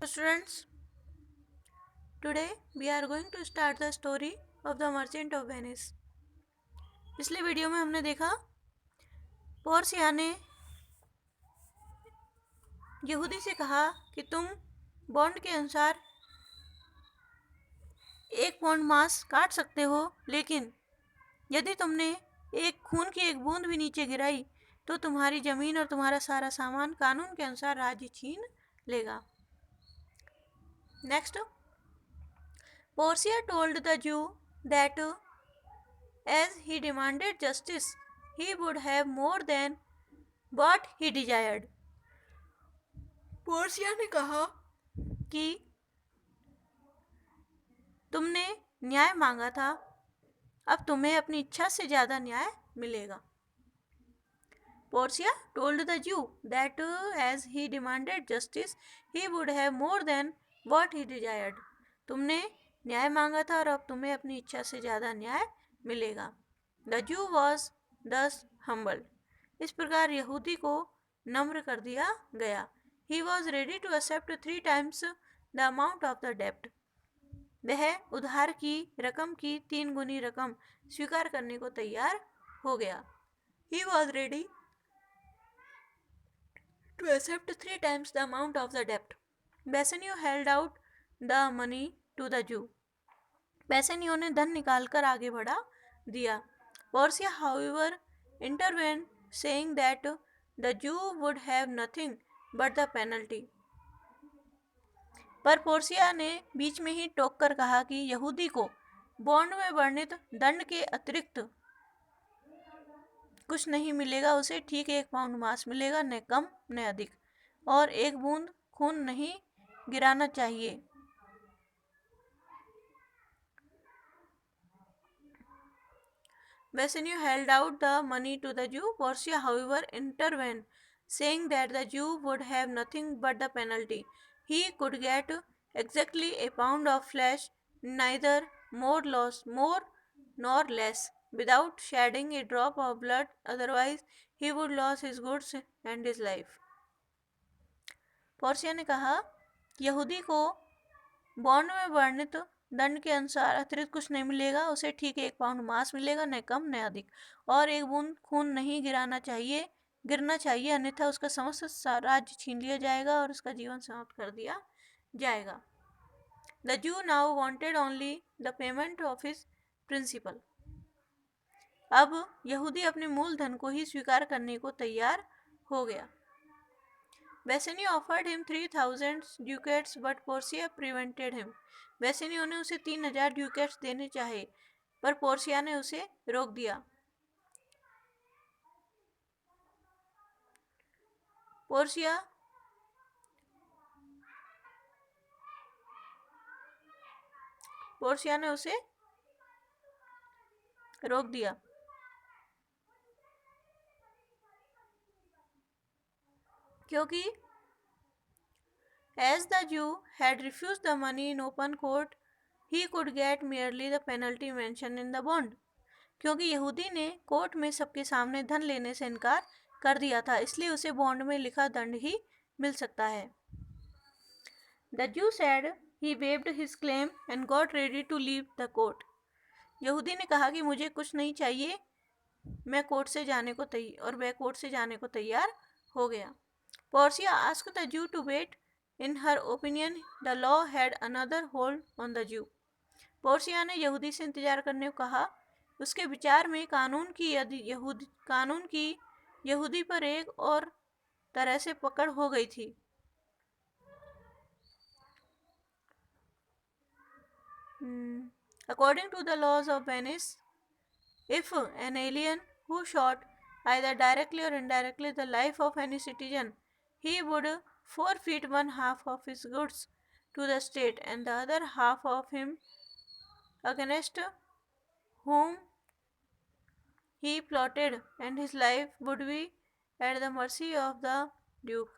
Students, today we are going to start the story of the Merchant of Venice. पिछले video में हमने देखा Portia ने यहूदी से कहा कि तुम बॉन्ड के अनुसार 1 पाउंड मांस काट सकते हो, लेकिन यदि तुमने एक खून की एक बूंद भी नीचे गिराई तो तुम्हारी जमीन और तुम्हारा सारा सामान कानून के अनुसार राज्य छीन लेगा। Next, Portia told the Jew that as he demanded justice, he would have more than what he desired. Portia ने कहा कि तुमने न्याय मांगा था, अब तुम्हें अपनी इच्छा से ज़्यादा न्याय मिलेगा। Portia told the Jew that as he demanded justice, he would have more than what he desired. तुमने न्याय मांगा था और अब तुम्हें अपनी इच्छा से ज़्यादा न्याय मिलेगा। The Jew was thus humbled. इस प्रकार यहूदी को नम्र कर दिया गया। He was ready to accept 3 times the amount of the debt. वह उधार की रकम की 3 गुनी रकम स्वीकार करने को तैयार हो गया। He was ready to accept 3 times the amount of the debt. Bassanio held out the money to the Jew. Bassanio ने धन निकालकर आगे बढ़ा दिया। Portia, however, intervened, saying that the Jew would have nothing but the penalty. पर Portia ने बीच में ही टोक कर कहा कि यहूदी को बॉन्ड में वर्णित दंड के अतिरिक्त कुछ नहीं मिलेगा, उसे ठीक 1 पाउंड मांस मिलेगा, न कम न अधिक, और 1 बूंद खून नहीं गिराना चाहिए। Bassanio held out the money to the Jew. Portia, however, intervened, saying that the Jew would have nothing but the penalty. He could get exactly 1 pound of flesh, neither more nor less, without shedding a drop of blood, otherwise he would lose his goods and his life. Portia ने कहा, यहूदी को bond में वर्णित दंड के अनुसार अतिरिक्त कुछ नहीं मिलेगा, उसे ठीक 1 पाउंड मांस मिलेगा, न कम न अधिक, और 1 बूंद खून नहीं गिरना चाहिए, अन्यथा उसका समस्त राज्य छीन लिया जाएगा और उसका जीवन समाप्त कर दिया जाएगा। The Jew now wanted only the payment of his principal. अब यहूदी अपने मूलधन को ही स्वीकार करने को तैयार हो गया। Bassanio offered him 3,000 ducats, but Portia prevented him. Bassanio ने उसे 3,000 ड्यूकेट्स देने चाहे, पर पोर्सिया ने उसे रोक दिया। पोर्सिया ने उसे रोक दिया। क्योंकि as the Jew had refused the money in open court, he could get merely the penalty mentioned in the bond. क्योंकि यहूदी ने कोर्ट में सबके सामने धन लेने से इनकार कर दिया था, इसलिए उसे बॉन्ड में लिखा दंड ही मिल सकता है। The Jew said he waived his claim and got ready to leave the court. यहूदी ने कहा कि मुझे कुछ नहीं चाहिए, मैं कोर्ट से जाने को तैयार हो गया। Portia asked the Jew to wait. In her opinion, the law had another hold on the Jew. Portia ने यहूदी से इंतजार करने को कहा। उसके विचार में कानून की यहूदी पर एक और तरह से पकड़ हो गई थी। According to the laws of Venice, if an alien who shot either directly or indirectly the life of any citizen, he would forfeit 1/2 of his goods to the state and the other half of him against whom he plotted, and his life would be at the mercy of the duke.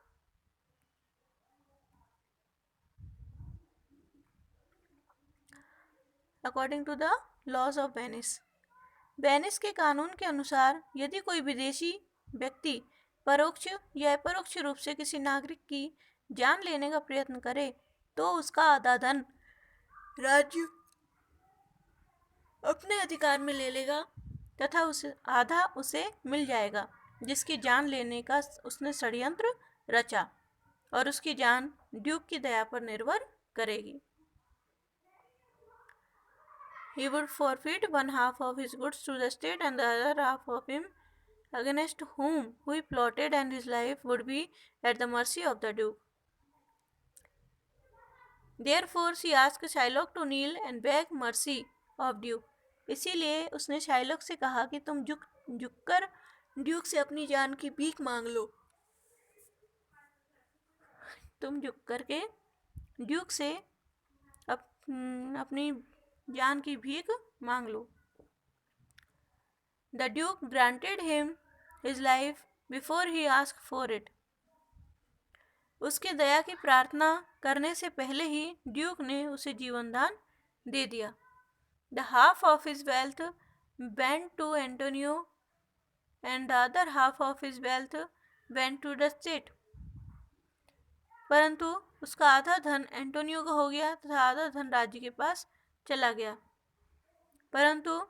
According to the laws of Venice, Venice के कानून के अनुसार यदि कोई विदेशी व्यक्ति परोक्ष या अपरोक्ष रूप से किसी नागरिक की जान लेने का प्रयत्न करे तो उसका आधा धन राज्य अपने अधिकार में ले लेगा तथा उसे आधा उसे मिल जाएगा जिसकी जान लेने का उसने षड्यंत्र रचा, और उसकी जान ड्यूक की दया पर निर्भर करेगी। He would forfeit one half of his goods to the state and the other half of him against whom he plotted, and his life would be at the mercy of the duke. Therefore she asked Shylock to kneel and beg mercy of Duke. इसीलिए उसने Shylock से कहा कि तुम झुककर Duke से अपनी जान की भीख मांग लो। तुम झुक करके ड्यूक से अपनी जान की भीख मांग लो। The Duke granted him his life before he asked for it. उसके दया की प्रार्थना करने से पहले ही ड्यूक ने उसे जीवन दान दे दिया। The half of his wealth went to Antonio and the other half of his wealth went to the state. परंतु उसका आधा धन एंटोनियो का हो गया तथा आधा धन राज्य के पास चला गया। परंतु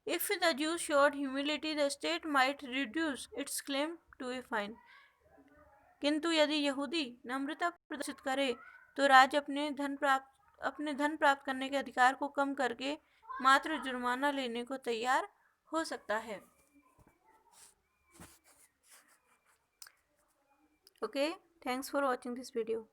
if the Jews showed humility, the state might reduce its claim to a fine. किंतु यदि यहूदी नम्रता प्रदर्शित करे तो राज्य अपने धन प्राप्त करने के अधिकार को कम करके मात्र जुर्माना लेने को तैयार हो सकता है। Okay, thanks for watching this video.